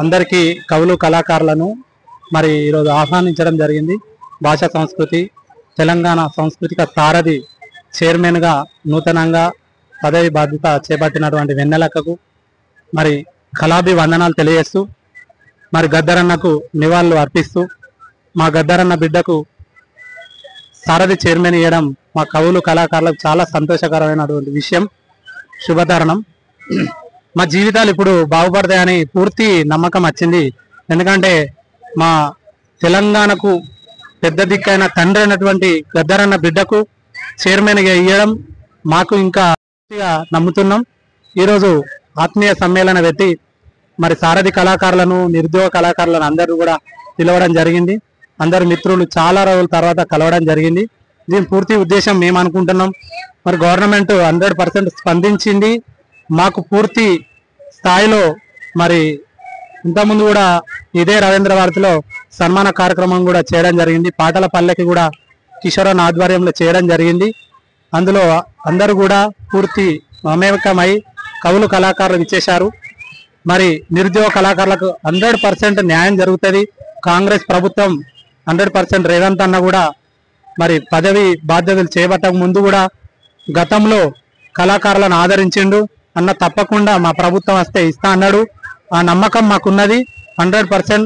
అందరికీ కవులు కళాకారులను మరి ఈరోజు ఆహ్వానించడం జరిగింది. భాషా సంస్కృతి తెలంగాణ సాంస్కృతిక సారథి చైర్మన్గా నూతనంగా పదవి బాధ్యత చేపట్టినటువంటి వెన్నెలక్కకు మరి కళాభివందనాలు తెలియజేస్తూ మరి గద్దరన్నకు నివాళులు అర్పిస్తూ మా గద్దరన్న బిడ్డకు సారథి చైర్మన్ ఇవ్వడం మా కవులు కళాకారులకు చాలా సంతోషకరమైనటువంటి విషయం, శుభతరుణం. మా జీవితాలు ఇప్పుడు బాగుపడతాయని పూర్తి నమ్మకం వచ్చింది. ఎందుకంటే మా తెలంగాణకు పెద్ద దిక్కైన తండ్రి అయినటువంటి గద్దరన్న బిడ్డకు చైర్మన్గా ఇవ్వడం మాకు ఇంకా నమ్ముతున్నాం. ఈరోజు ఆత్మీయ సమ్మేళన పెట్టి మరి సారథి కళాకారులను నిరుద్యోగ కళాకారులను అందరూ కూడా పిలవడం జరిగింది. అందరు మిత్రులు చాలా రోజుల తర్వాత కలవడం జరిగింది. దీని పూర్తి ఉద్దేశం మేము అనుకుంటున్నాం మరి గవర్నమెంట్ 100% స్పందించింది. మాకు పూర్తి స్థాయిలో మరి ఇంతకుముందు కూడా ఇదే రవీంద్ర భారతిలో సన్మాన కార్యక్రమం కూడా చేయడం జరిగింది. పాటల పల్లెకి కూడా కిషోరన్ ఆధ్వర్యంలో చేయడం జరిగింది. అందులో అందరూ కూడా పూర్తి మమేకమై కవులు కళాకారులు ఇచ్చేశారు. మరి నిరుద్యోగ కళాకారులకు 100% న్యాయం జరుగుతుంది. కాంగ్రెస్ ప్రభుత్వం 100% రేవంత్ అన్న కూడా మరి పదవి బాధ్యతలు చేపట్టక ముందు కూడా గతంలో కళాకారులను ఆదరించిండు. అన్న తప్పకుండా మా ప్రభుత్వం వస్తే ఇస్తా అన్నాడు. ఆ నమ్మకం మాకున్నది. 100%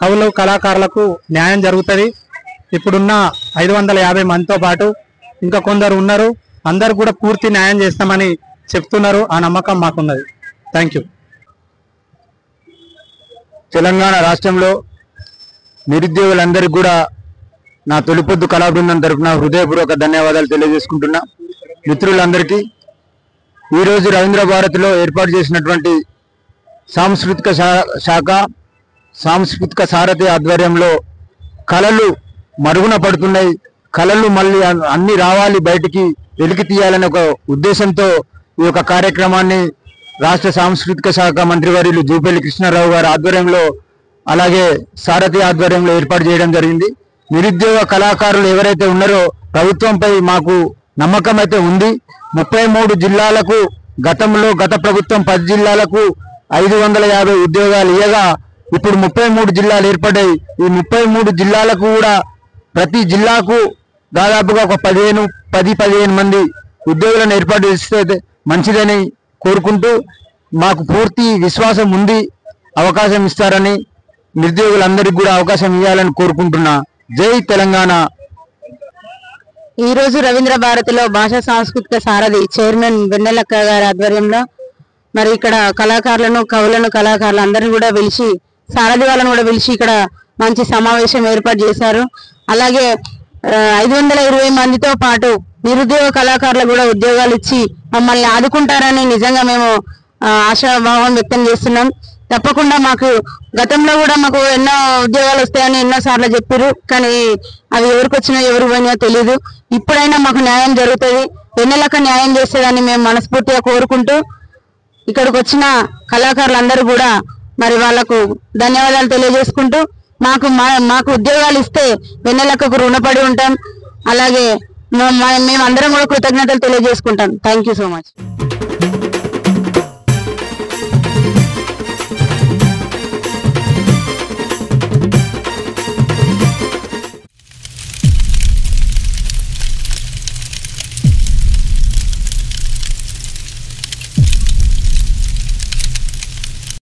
కవులు కళాకారులకు న్యాయం జరుగుతుంది. ఇప్పుడున్న 550 మందితో పాటు ఇంకా కొందరు ఉన్నారు. అందరు కూడా పూర్తి న్యాయం చేస్తామని చెప్తున్నారు. ఆ నమ్మకం మాకున్నది. Thank you. తెలంగాణ రాష్ట్రంలో నిరుద్యోగులందరికీ కూడా నా తొలిపొద్దు కళా బృందం తరఫున హృదయపూర్వక ధన్యవాదాలు తెలియజేసుకుంటున్నా. మిత్రులందరికీ ఈరోజు రవీంద్ర భారతిలో ఏర్పాటు చేసినటువంటి సాంస్కృతిక శాఖ సాంస్కృతిక సారథి ఆధ్వర్యంలో కళలు మరుగున పడుతున్నాయి, కళలు మళ్ళీ అన్ని రావాలి, బయటికి వెలికి తీయాలనే ఒక ఉద్దేశంతో ఈ యొక్క కార్యక్రమాన్ని రాష్ట్ర సాంస్కృతిక శాఖ మంత్రివర్యులు జూపల్లి కృష్ణారావు గారి ఆధ్వర్యంలో అలాగే సారథి ఆధ్వర్యంలో ఏర్పాటు చేయడం జరిగింది. నిరుద్యోగ కళాకారులు ఎవరైతే ఉన్నారో ప్రభుత్వంపై మాకు నమ్మకం అయితే ఉంది. 33 జిల్లాలకు గత ప్రభుత్వం 10 జిల్లాలకు 550 ఉద్యోగాలు ఇవ్వగా ఇప్పుడు 33 జిల్లాలు ఏర్పడ్డాయి. ఈ 33 జిల్లాలకు కూడా ప్రతి జిల్లాకు దాదాపుగా ఒక 10-15 మంది ఉద్యోగులను ఏర్పాటు చేస్తే మంచిదని కోరుకుంటూ మాకు పూర్తి విశ్వాసం ఉంది. అవకాశం ఇస్తారని నిరుద్యోగులందరికీ కూడా అవకాశం ఇవ్వాలని కోరుకుంటున్నా. జై తెలంగాణ. ఈ రోజు రవీంద్ర భారతిలో భాషా సాంస్కృతిక సారథి చైర్మన్ వెన్నెలక్క గారి ఆధ్వర్యంలో మరి ఇక్కడ కళాకారులను కవులను కళాకారులు అందరినీ కూడా పిలిచి సారథి వాళ్ళను కూడా పిలిచి ఇక్కడ మంచి సమావేశం ఏర్పాటు చేశారు. అలాగే 520 మందితో పాటు నిరుద్యోగ కళాకారులకు కూడా ఉద్యోగాలు ఇచ్చి మమ్మల్ని ఆదుకుంటారని నిజంగా మేము ఆశాభావం వ్యక్తం చేస్తున్నాం. తప్పకుండా మాకు గతంలో కూడా మాకు ఎన్నో ఉద్యోగాలు వస్తాయని ఎన్నోసార్లు చెప్పారు, కానీ అవి ఎవరికి వచ్చినా ఎవరు పోయినాయో తెలియదు. ఇప్పుడైనా మాకు న్యాయం జరుగుతుంది, వెన్నెలక్క న్యాయం చేసేదని మేము మనస్ఫూర్తిగా కోరుకుంటూ ఇక్కడికి వచ్చిన కళాకారులందరూ కూడా మరి వాళ్లకు ధన్యవాదాలు తెలియజేసుకుంటూ మాకు ఉద్యోగాలు ఇస్తే వెన్నెలక్కకు రుణపడి ఉంటాం. అలాగే మేమందరం కూడా కృతజ్ఞతలు తెలియజేసుకుంటాం. Thank you so much.